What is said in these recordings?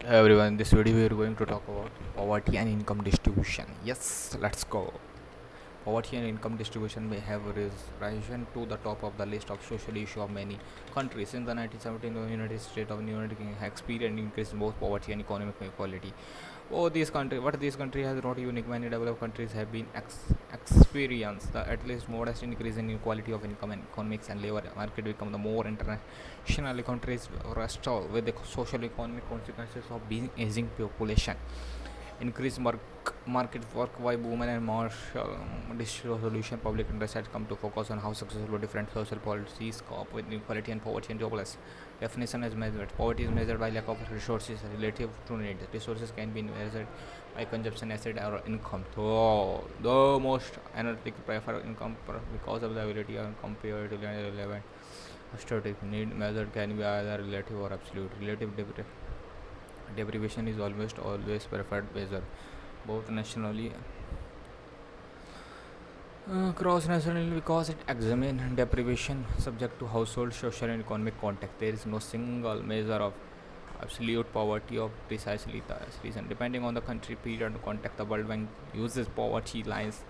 Hey everyone, in this video we are going to talk about poverty and income distribution. Yes, let's go. Poverty and income distribution may have risen to the top of the list of social issues of many countries. Since the 1917, the United States of the United Kingdom has experienced increase in both poverty and economic inequality. What this country has not unique. Many developed countries have been experienced the at least modest increase in equality of income and economics and labor market become the more international countries wrestle with the social economic consequences of being aging population increased market work by women and martial dissolution. Public interest has come to focus on how successful different social policies cope with inequality and poverty and jobless. Definition is measured. Poverty is measured by lack of resources relative to need. Resources can be measured by consumption, asset, or income. So the most analytic prefer income because of the ability of comparatively relevant static need measured can be either relative or absolute. Relative deprivation is almost always preferred measure, both nationally cross nationally because it examines deprivation subject to household, social, and economic context. There is no single measure of absolute poverty of precisely this reason. Depending on the country, period, and context, the World Bank uses poverty lines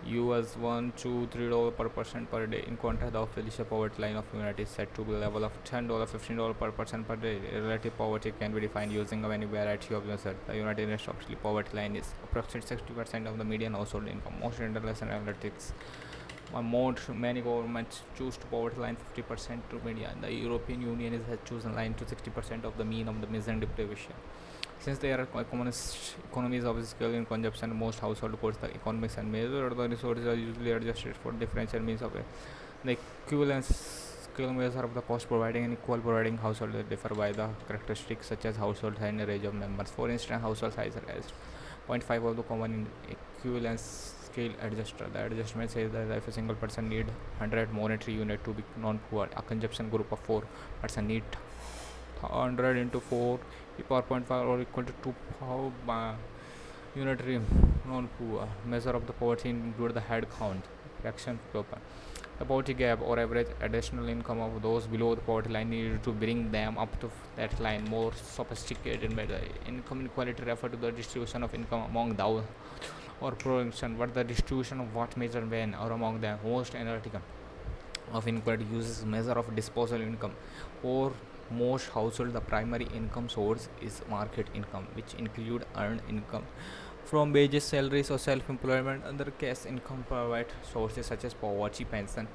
US $1 to $3 per person per day. In contrast, the official poverty line of United is set to be level of $10 $15 per person per day. Relative poverty can be defined using a many variety of methods. The United States official poverty line is approximately 60% of the median household income. Most international analytics many governments choose to poverty line 50% to median. The European Union has chosen line to 60% of the mean of the mean deprivation. Since they are communist economies of scale in consumption, most household reports the economics and measure or the resources are usually adjusted for differential means of the equivalence scale measure of the cost providing and equal providing household that differ by the characteristics such as household size and range of members. For instance, household size is zero point 0.5 of the common in equivalence scale adjuster. The adjustment says that if a single person need 100 monetary unit to be non-poor, a consumption group of 4 person need 100 into 4 power point 5 or equal to 2 power unitary non-poor. Measure of the poverty include the head count, fraction paper. The poverty gap or average additional income of those below the poverty line needed to bring them up to that line. More sophisticated measure. Income inequality refer to the distribution of income among those or production, but the distribution of what measure when or among the most analytical of inequality uses measure of disposable income. For most households, the primary income source is market income, which include earned income from wages, salaries, or self-employment. Other cash income provide sources such as poverty pension,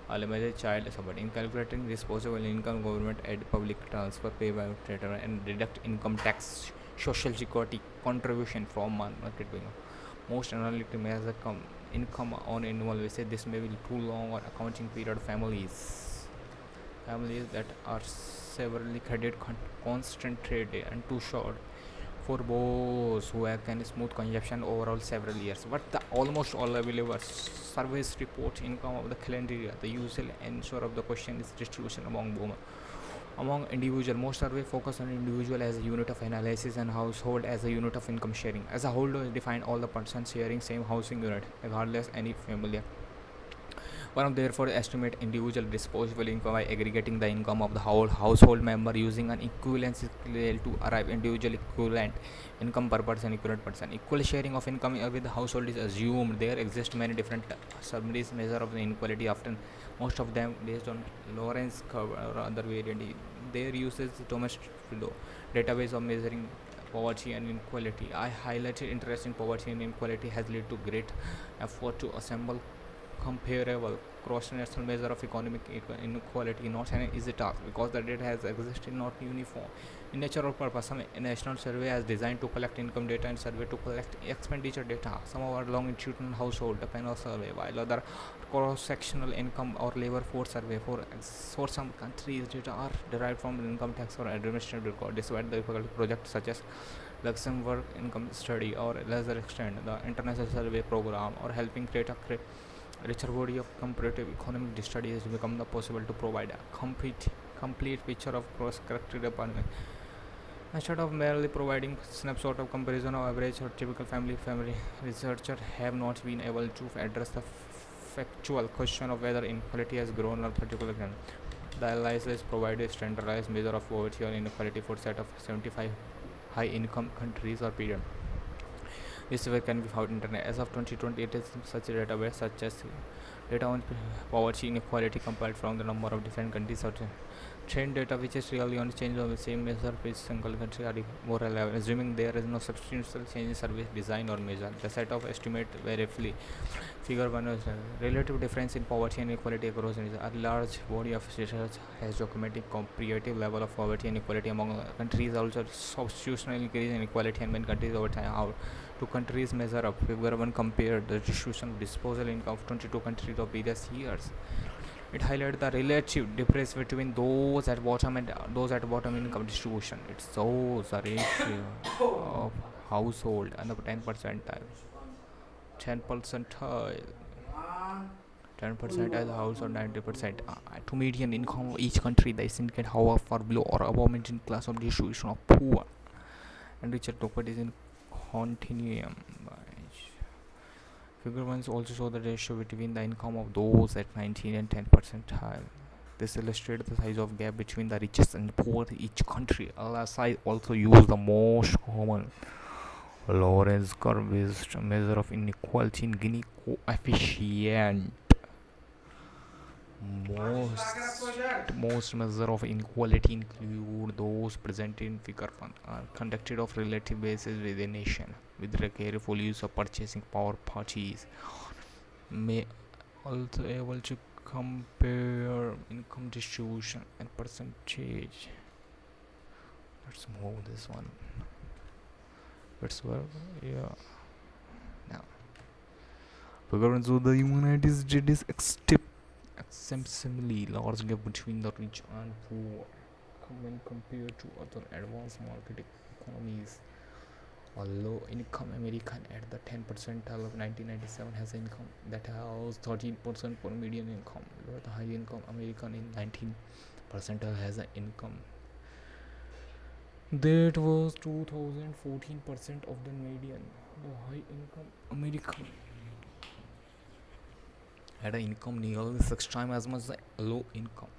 unlimited child support. In calculating disposable income, government add public transfer, pay by trader, and deduct income tax, social security contribution from market income. Most analytic measure income on annual basis. This may be too long or accounting period. Families that are severely credit concentrated and too short for those who have can smooth consumption overall several years. But the almost all available service report income of the calendar year. The usual answer of the question is distribution among women. Among individual, most survey focus on individual as a unit of analysis and household as a unit of income sharing. As a whole, define all the persons sharing same housing unit, regardless any family. One therefore estimate individual disposable income by aggregating the income of the whole household member using an equivalence scale to arrive individual equivalent income per person equivalent person. Equal sharing of income with the household is assumed. There exist many different summaries measure of the inequality, often most of them based on Lorentz curve or other variant. Their uses domestic database of measuring poverty and inequality. I highlighted interest in poverty and inequality has led to great effort to assemble comparable cross-national measure of economic inequality. Not an easy task because the data has existed not uniform in nature or purpose. Some national survey is designed to collect income data and survey to collect expenditure data. Some are longitudinal household panel survey, while other cross-sectional income or labor force survey. For some countries, data are derived from income tax or administrative record. Despite the difficult projects such as Luxembourg income study or lesser extent the international survey program or helping create a richer body of comparative economic studies become the possible to provide a complete picture of cross-corrected department instead of merely providing snapshot of comparison of average or typical family. Researchers have not been able to address the factual question of whether inequality has grown or particular. The analysis provided standardized measure of poverty or inequality for set of 75 high income countries or period. This figure can be found in internet. As of 2020, it is such a database such as data on poverty inequality compared from the number of different countries or trend data which is really on change of the same measure which single country are more relevant, assuming there is no substantial change in service design or measure. The set of estimate very roughly. Figure 1 is relative difference in poverty and equality across regions. A large body of research has documented comparative level of poverty and equality among countries, also substitutional increase in inequality in many countries over time. How two countries measure up? Figure 1 compared the distribution of disposal income of 22 countries of various years. It highlights the relative difference between those at bottom and those at bottom income distribution. It shows the ratio of household and the 10 percentile. 10 percentile. 10% as a household, 90% to median income of each country. The indicate how far below or above median class of distribution of poor and richer properties in continuum. Figure 1 also show the ratio between the income of those at 19 and 10 percentile. This illustrates the size of gap between the richest and poor in each country. LSI also use the most common Lorentz curve based measure of inequality in Gini coefficient. Most measure of inequality include those present in figure 1 are conducted of relative basis within a nation with the careful use of purchasing power. Parties may also able to compare income distribution and percentage. Let's move this one. Let's work. Yeah. Now, figure 1 so the United States is exceptionally large gap between the rich and poor when compared to other advanced market economies. A low income American at the 10 percentile of 1997 has an income that has 13% for median income, where the high income American in 19 percentile has an income that was 2014% of the median. The high income American had an income nearly 6 times as much as the low income.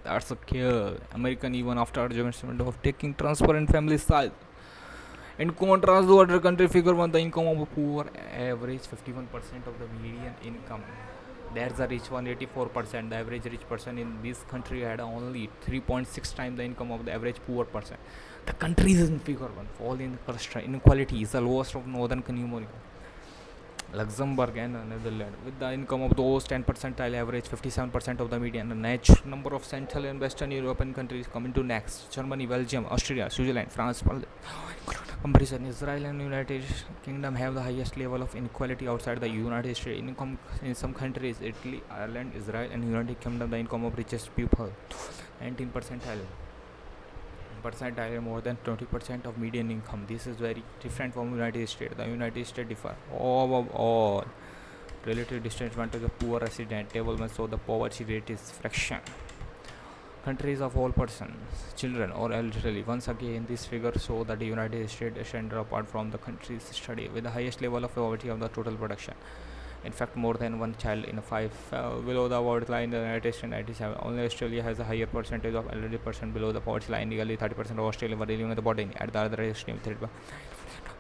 That's a kill. American even after adjustment of taking transparent family size. In contrast to other country, figure 1 the income of a poor average 51% of the median income. That's the rich one 84%. The average rich person in this country had only 3.6 times the income of the average poor person. The countries in figure 1 fall in inequality is the lowest of northern consumer. Luxembourg and Netherlands, with the income of those 10 percentile average 57% of the median. The natural number of Central and Western European countries coming to next: Germany, Belgium, Austria, Switzerland, France. Comparison: Israel and United Kingdom have the highest level of inequality outside the United States. Income in some countries, Italy, Ireland, Israel, and United Kingdom, the income of richest people 19 percentile more than 20% of median income. This is very different from United States. The United States differ overall relative disadvantage of poor resident table one, so the poverty rate is fraction. Countries of all persons, children or elderly. Once again, this figure show that the United States stand apart from the countries study with the highest level of poverty of the total production. In fact, more than one child in 5 fell below the poverty line in the United States 97. Only Australia has a higher percentage of elderly person below the poverty line. Nearly 30% of Australia were living at the bottom. At the other extreme,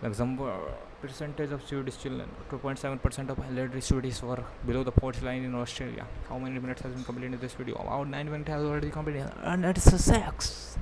Luxembourg percentage of Swedish children, 2.7% of elderly Swedish were below the poverty line in Australia. How many minutes has been completed in this video? About 9 minutes has already completed, and it's a sex.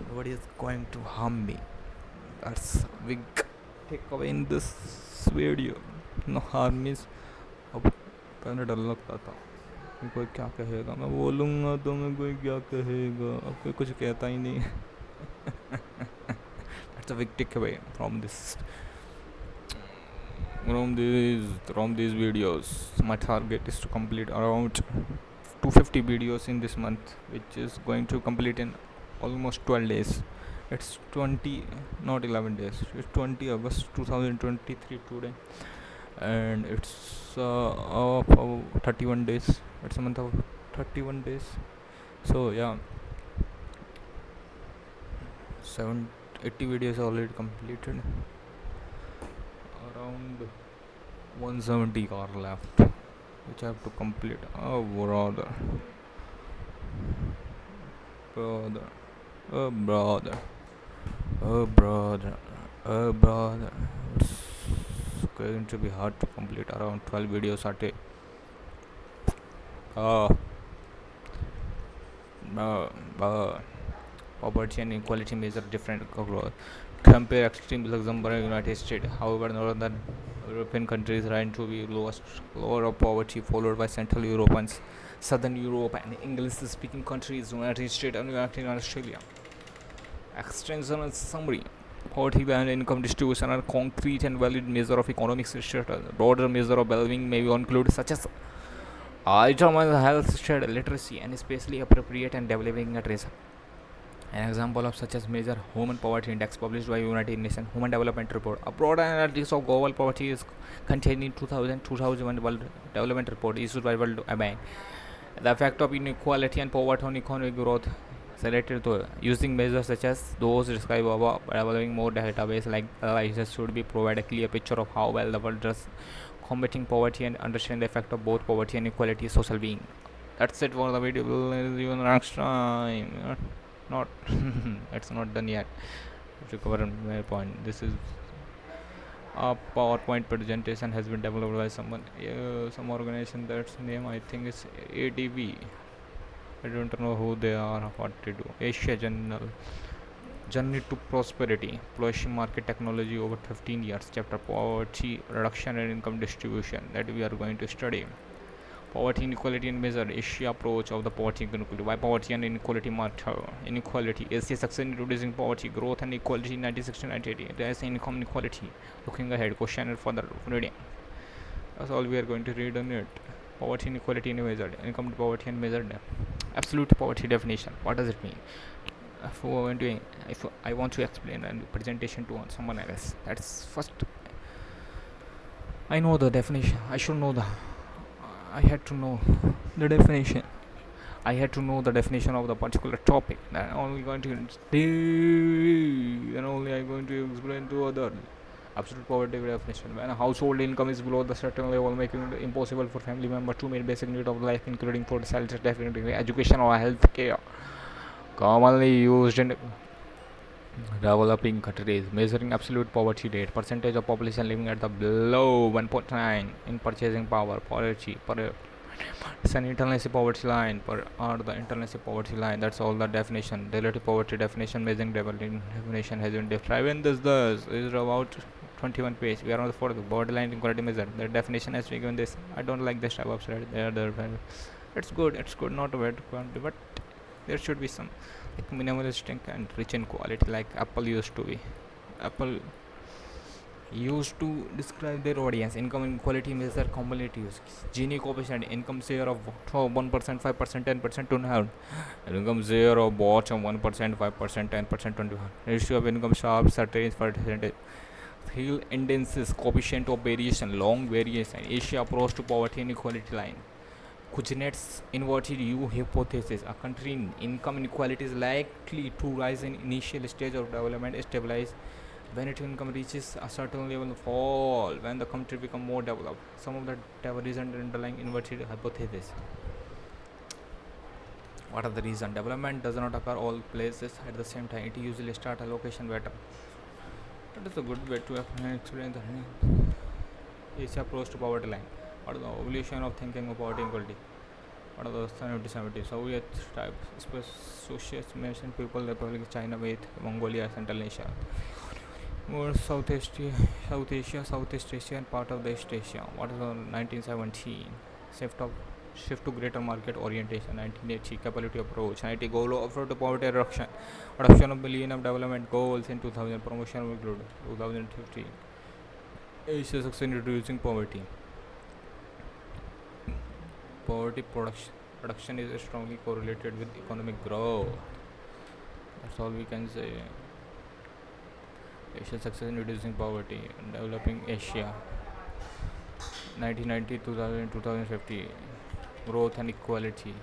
Nobody is going to harm me. That's big takeaway in this video. No harm is. अब पहले डर लगता था कि कोई क्या कहेगा, मैं बोलूँगा तो मैं कोई क्या कहेगा, अब कोई कुछ कहता ही नहीं. That's a big takeaway from this. From these videos, my target is to complete around 250 videos in this month, which is going to complete in almost 12 days. It's 20, not 11 days. It's 20 August 2023 today, and it's 31 days. It's a month of 31 days. So yeah, 80 videos already completed. Around 170 are left. which I have to complete. Brother, oh brother, oh brother, oh brother. It's going to be hard to complete around 12 videos a day. Uh, uh, uh, Poverty and inequality measure different growth. Compare extreme Luxembourg and United States. However, northern European countries rank to be lower of poverty, followed by Central Europe and Southern Europe and English-speaking countries, United States and Australia. Extension and summary. Poverty and income distribution are concrete and valid measure of economic status. Broader measure of well-being may include such as item and health status, literacy, and especially appropriate and developing countries. An example of such as major human poverty index published by United Nations Human Development Report. A broad analysis of global poverty is contained in 2001 World Development Report issued by World Bank. The effect of inequality and poverty on economic growth related to using measures such as those described above, developing more database like analysis should be provide a clear picture of how well the world does combating poverty and understand the effect of both poverty and equality social being. That's it for the video. We'll see you next time. Not it's not done yet to cover my point. This is a PowerPoint presentation has been developed by someone, some organization. That's name I think is ADV. I don't know who they are, what they do. Asia Journal. Journey to Prosperity, Flourishing Market Technology over 15 years. Chapter Poverty Reduction and Income Distribution that we are going to study. Poverty inequality and measure Asia approach of the poverty inequality. Why poverty and inequality matter? Inequality. Asia success in reducing poverty, growth and equality in 1960 1980. There is income inequality. Looking ahead, question and further reading. That's all we are going to read on it. Poverty inequality and measured. Income poverty and measured. Absolute poverty definition. What does it mean? If I want to explain a presentation to someone else, that's first. I know the definition. I should know the I had to know the definition. I had to know the definition of the particular topic. Then only going to then only I'm going to explain to other. Absolute poverty definition. When a household income is below the certain level, making it impossible for family members to meet basic needs of life, including food, shelter, definitely education or health care. Commonly used in developing countries, measuring absolute poverty rate, percentage of population living at the below 1.9 in purchasing power, poverty per it's an international poverty line per or the international poverty line. That's all the definition. Relative poverty definition, measuring definition has been described in this is about 21 page. We are on the fourth borderline inequality measure. The definition has been given this. I don't like this type of slide. It's good. It's good, not bad quantity, but there should be some like minimalistic and rich in quality, like Apple used to be. Apple used to describe their audience. Income inequality measure cumulative Gini coefficient, income share of 1%, 5%, 10% to have income share of bottom 1%, 5%, 10%, 21. Ratio of income sharp certain percentage. Hill indices coefficient of variation, long variation. Asia approach to poverty inequality line. Kuznets inverted U hypothesis. A country in income inequality is likely to rise in initial stage of development, stabilize when its income reaches a certain level, fall when the country becomes more developed. Some of the reasons underlying inverted hypothesis. What are the reasons? Development does not occur all places at the same time. It usually starts a location better. That is a good way to explain the Asia approach to poverty line. What is the evolution of thinking of poverty equality? What are the 70 Soviet type socialist mentioned people Republic of China with Mongolia, Central Asia, or Southeast Asia, and part of the East Asia. What is the 1917 shift to greater market orientation? 1980 capability approach. 90 goal of to poverty reduction, adoption of Millennium Development Goals in 2000, promotion of include 2050. Asia success in reducing poverty. Poverty production is strongly correlated with economic growth. That's all we can say. Asia success in reducing poverty. Developing Asia 1990 2000 2050. Growth and equality.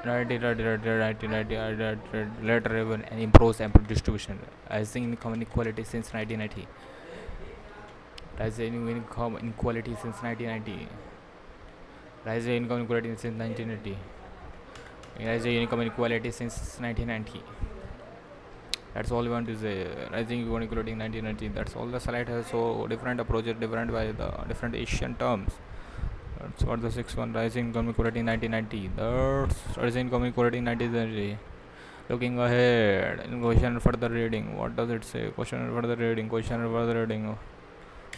1990 later even and improves ample distribution. Rising income inequality since 1990. Rising income inequality since 1990. Rising income inequality since 1980. Rising income inequality since 1990. That's all we want to say. Rising inequality in 1990. That's all the slide has. So different approaches, different by the different Asian terms. That's what the sixth one. Rising income inequality in 1990. That's rising income inequality in 1990. Looking ahead in question further reading. What does it say? Question further reading. Question further reading.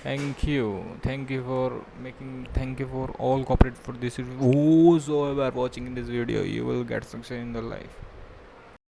Thank you. Thank you for making. Thank you for all cooperate for this. Whosoever watching this video, you will get success in the life.